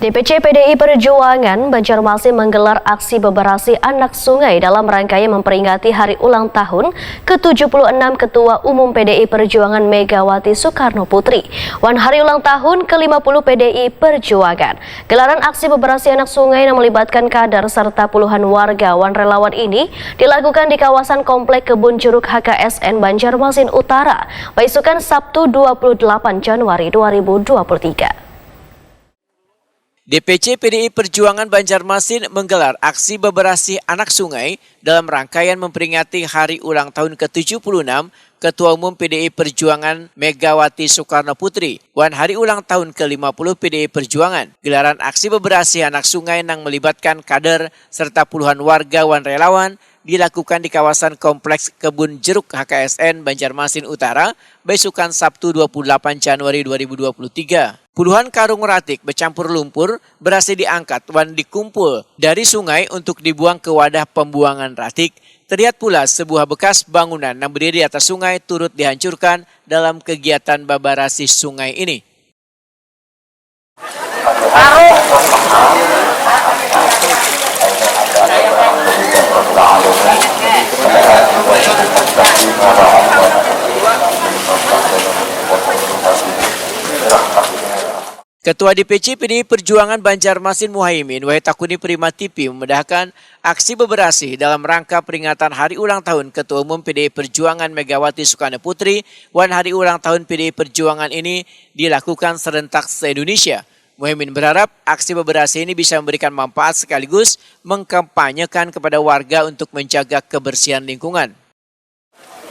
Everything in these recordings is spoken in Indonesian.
DPC PDI Perjuangan Banjarmasin menggelar aksi beberasi anak sungai dalam rangkaian memperingati hari ulang tahun ke-76 Ketua Umum PDI Perjuangan Megawati Soekarno Putri, Hari ulang tahun ke-50 PDI Perjuangan. Gelaran aksi beberasi anak sungai yang melibatkan kader serta puluhan warga relawan ini dilakukan di kawasan Komplek Kebun Jeruk HKSN Banjarmasin Utara, besokan Sabtu 28 Januari 2023. DPC PDI Perjuangan Banjarmasin menggelar aksi beberasi anak sungai dalam rangkaian memperingati hari ulang tahun ke-76 Ketua Umum PDI Perjuangan Megawati Soekarno Putri, hari ulang tahun ke-50 PDI Perjuangan. Gelaran aksi beberasi anak sungai yang melibatkan kader serta puluhan warga relawan dilakukan di kawasan Kompleks Kebun Jeruk HKSN Banjarmasin Utara, besokan Sabtu 28 Januari 2023. Puluhan karung ratik bercampur lumpur berhasil diangkat dan dikumpul dari sungai untuk dibuang ke wadah pembuangan ratik. Terlihat pula sebuah bekas bangunan yang berdiri di atas sungai turut dihancurkan dalam kegiatan babarasi sungai ini. Ketua DPC PDI Perjuangan Banjarmasin Muhaimin Wahitakuni Primatipi memedahkan aksi beberasi dalam rangka peringatan hari ulang tahun Ketua Umum PDI Perjuangan Megawati Soekarno Putri, hari ulang tahun PDI Perjuangan ini dilakukan serentak se-Indonesia. Muhaimin berharap aksi beberasi ini bisa memberikan manfaat sekaligus mengkampanyekan kepada warga untuk menjaga kebersihan lingkungan.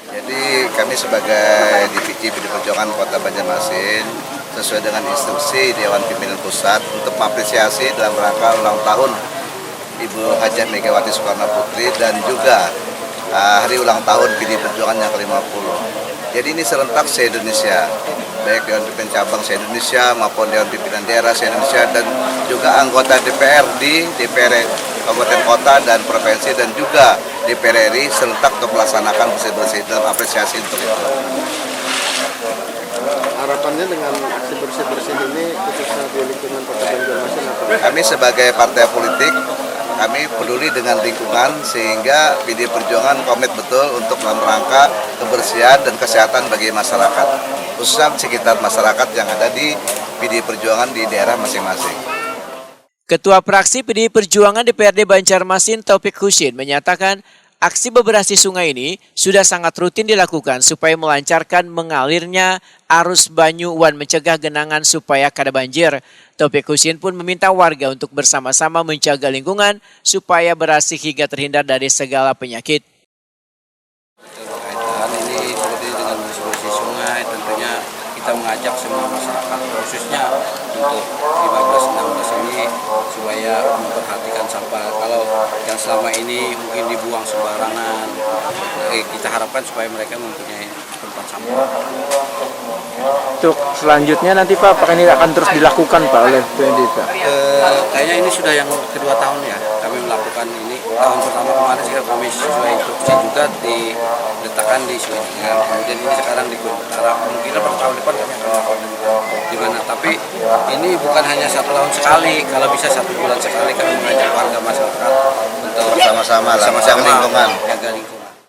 Jadi kami sebagai DPC PDI Perjuangan Kota Banjarmasin sesuai dengan instruksi Dewan Pimpinan Pusat untuk mengapresiasi dalam rangka ulang tahun Ibu Hajah Megawati Soekarno Putri dan juga hari ulang tahun PDI Perjuangan yang ke-50. Jadi ini serentak se-Indonesia, baik Dewan Pimpinan Cabang se-Indonesia maupun Dewan Pimpinan Daerah se-Indonesia dan juga anggota DPR di DPR Kabupaten Kota dan Provinsi dan juga DPR RI serentak untuk melaksanakan bersih-bersih dalam apresiasi untuk itu. Harapannya dengan aksi bersih-bersih ini khususnya di lingkungan Kota Banjarmasin apa? Kami sebagai partai politik, kami peduli dengan lingkungan sehingga PDI Perjuangan komit betul untuk dalam rangka kebersihan dan kesehatan bagi masyarakat, khususnya sekitar masyarakat yang ada di PDI Perjuangan di daerah masing-masing. Ketua Praksi PDI Perjuangan DPRD Banjarmasin Taufik Husin menyatakan aksi beberasi sungai ini sudah sangat rutin dilakukan supaya melancarkan mengalirnya arus banyu wan mencegah genangan supaya kada banjir. Taufik Husin pun meminta warga untuk bersama-sama menjaga lingkungan supaya bersih hingga terhindar dari segala penyakit. Ini seperti dengan bersih sungai tentunya kita mengajak semua masyarakat khususnya untuk 15-16 ini supaya memperhatikan sampah. Kalau yang selama ini mungkin dibuang sembarangan, kita harapkan supaya mereka mempunyai tempat sampah. Untuk selanjutnya nanti Pak, apakah ini akan terus dilakukan Pak oleh PDI Pak? Kayaknya ini sudah yang kedua tahun ya kami melakukan ini. Tahun pertama kemarin sih kami sesuai instruksi juga diletakkan di Sungai Dengar. Kemudian ini sekarang di Kebun Utara. Mungkin pada tahun depan kami akan melakukan di mana. Tapi ini bukan hanya 1 tahun sekali. Kalau bisa 1 bulan sekali kami mengajak warga masyarakat untuk Sama-sama menjaga lingkungan.